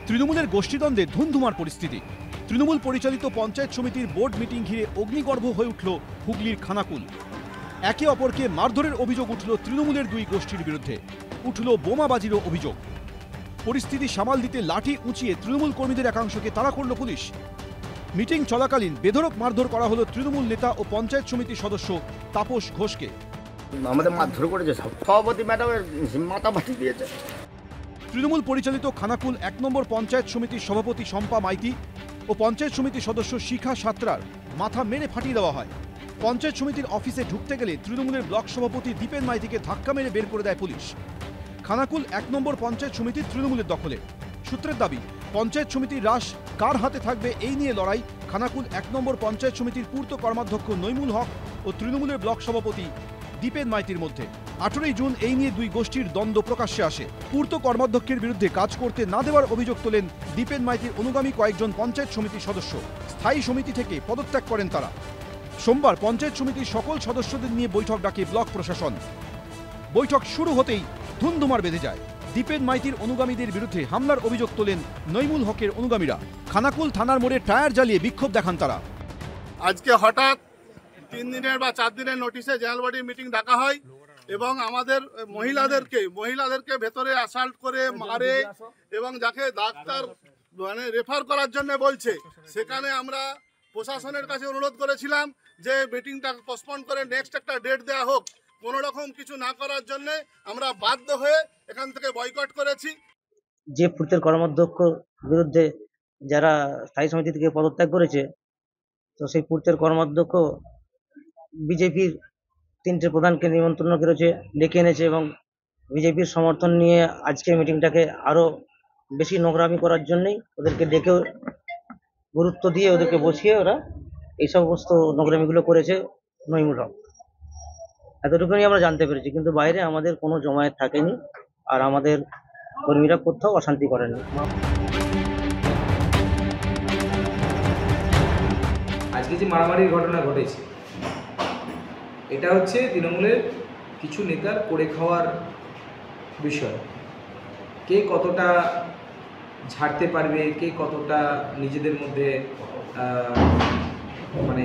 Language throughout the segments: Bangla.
তৃণমূলের গোষ্ঠীদ্বন্দ্বে ধুন্ধুমার পরিস্থিতি। তৃণমূল পরিচালিত পঞ্চায়েত সমিতির বোর্ড মিটিং ঘিরে অগ্নিগর্ভ হয়ে উঠল হুগলির খানাকুল। একে অপরকে মারধরের অভিযোগ উঠল তৃণমূলের দুই গোষ্ঠীর বিরুদ্ধে, উঠল বোমাবাজিরও অভিযোগ। পরিস্থিতি সামাল দিতে লাঠি উঁচিয়ে তৃণমূল কর্মীদের একাংশকে তাড়া করল পুলিশ। মিটিং চলাকালীন বেধড়ক মারধর করা হলো তৃণমূল নেতা ও পঞ্চায়েত সমিতির সদস্য তাপস ঘোষকে। আমাদের মারধর করেছে, সভাপতি ম্যাডামের মাথা ফাটি দিয়েছে। তৃণমূল পরিচালিত খানাকুল ১ নম্বর পঞ্চায়েত সমিতির সভাপতি শম্পা মাইতি ও পঞ্চায়েত সমিতির সদস্য শিখা সাঁতরার মাথা মেরে ফাটিয়ে দেওয়া হয়। পঞ্চায়েত সমিতির অফিসে ঢুকতে গেলে তৃণমূলের ব্লক সভাপতি দীপেন মাইতিকে ধাক্কা মেরে বের করে দেয় পুলিশ। খানাকুল ১ নম্বর পঞ্চায়েত সমিতি তৃণমূলের দখলে। সূত্রের দাবি, পঞ্চায়েত সমিতির রাশ কার হাতে থাকবে এই নিয়ে লড়াই খানাকুল ১ নম্বর পঞ্চায়েত সমিতির পূর্ত কর্মাধ্যক্ষ নৈমুল হক ও তৃণমূলের ব্লক সভাপতি দীপেন মাইতির মধ্যে। ১৮ জুন এই নিয়ে দুই গোষ্ঠীর দ্বন্দ্ব প্রকাশ্যে আসে। পূর্ত কর্মাধ্যক্ষের বিরুদ্ধে কাজ করতে না দেওয়ার অভিযোগ তোলেন দীপেন মাইতির অনুগামী কয়েকজন পঞ্চায়েত সমিতির সদস্য। স্থায়ী সমিতি থেকে পদত্যাগ করেন তারা। সোমবার পঞ্চায়েত সমিতির সকল সদস্যদের নিয়ে বৈঠক ডাকে ব্লক প্রশাসন। বৈঠক শুরু হতেই ধুন্ধুমার বেঁধে যায়। দীপেন মাইতির অনুগামীদের বিরুদ্ধে হামলার অভিযোগ তোলেন নৈমুল হকের অনুগামীরা। খানাকুল থানার মোড়ে টায়ার জ্বালিয়ে বিক্ষোভ দেখান তারা। আজকে হঠাৎ 3 দিনের বা 4 দিনের নোটিশে জেনারেল বডি মিটিং ডাকা হয় এবং আমাদের মহিলাদেরকে ভেতরে অ্যাসাল্ট করে মারে এবং যাকে ডাক্তার রেফার করার জন্য বলছে, সেখানে আমরা প্রশাসনের কাছে অনুরোধ করেছিলাম যে মিটিংটা পোস্টপোন করে নেক্সট একটা ডেট দেওয়া হোক। কোনো রকম কিছু না করার জন্য আমরা বাধ্য হয়ে এখান থেকে বয়কট করেছি। যে পূর্তের কর্মাধ্যক্ষ বিরুদ্ধে যারা স্থায়ী সমিতি থেকে পদত্যাগ করেছে, তো সেই পূর্তের কর্মাধ্যক্ষ বিজেপির 3টে প্রধানকে নিমন্ত্রণ করেছে, ডেকে এনেছে এবং বিজেপির সমর্থন নিয়ে আজকে মিটিংটাকে আরও বেশি নোংরামি করার জন্যই ওদেরকে ডেকে গুরুত্ব দিয়ে ওদেরকে বসিয়ে ওরা এই সমস্ত নোংরামিগুলো করেছে নৈমুল হক। এতটুকুনি আমরা জানতে পেরেছি, কিন্তু বাইরে আমাদের কোনো জমায়েত থাকেনি আর আমাদের কর্মীরা কোথাও অশান্তি করেনি। আজকে যে মারামারির ঘটনা ঘটেছে, এটা হচ্ছে তৃণমূলের কিছু নেতার করে খাওয়ার বিষয়। কে কতটা ঝাড়তে পারবে, কে কতটা নিজেদের মধ্যে মানে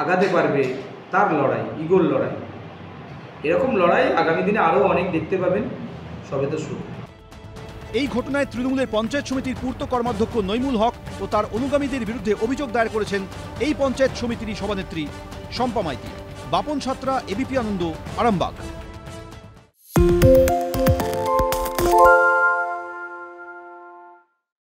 আগাতে পারবে, তার লড়াই, ইগোর লড়াই। এরকম লড়াই আগামী দিনে আরও অনেক দেখতে পাবেন, সবে তো শুরু। এই ঘটনায় তৃণমূলের পঞ্চায়েত সমিতির পূর্ত কর্মাধ্যক্ষ নৈমুল হক ও তার অনুগামীদের বিরুদ্ধে অভিযোগ দায়ের করেছেন এই পঞ্চায়েত সমিতিরই সভানেত্রী শম্পা মাইতি। বাপন সাঁতরা, এবিপি আনন্দ, আরামবাগ।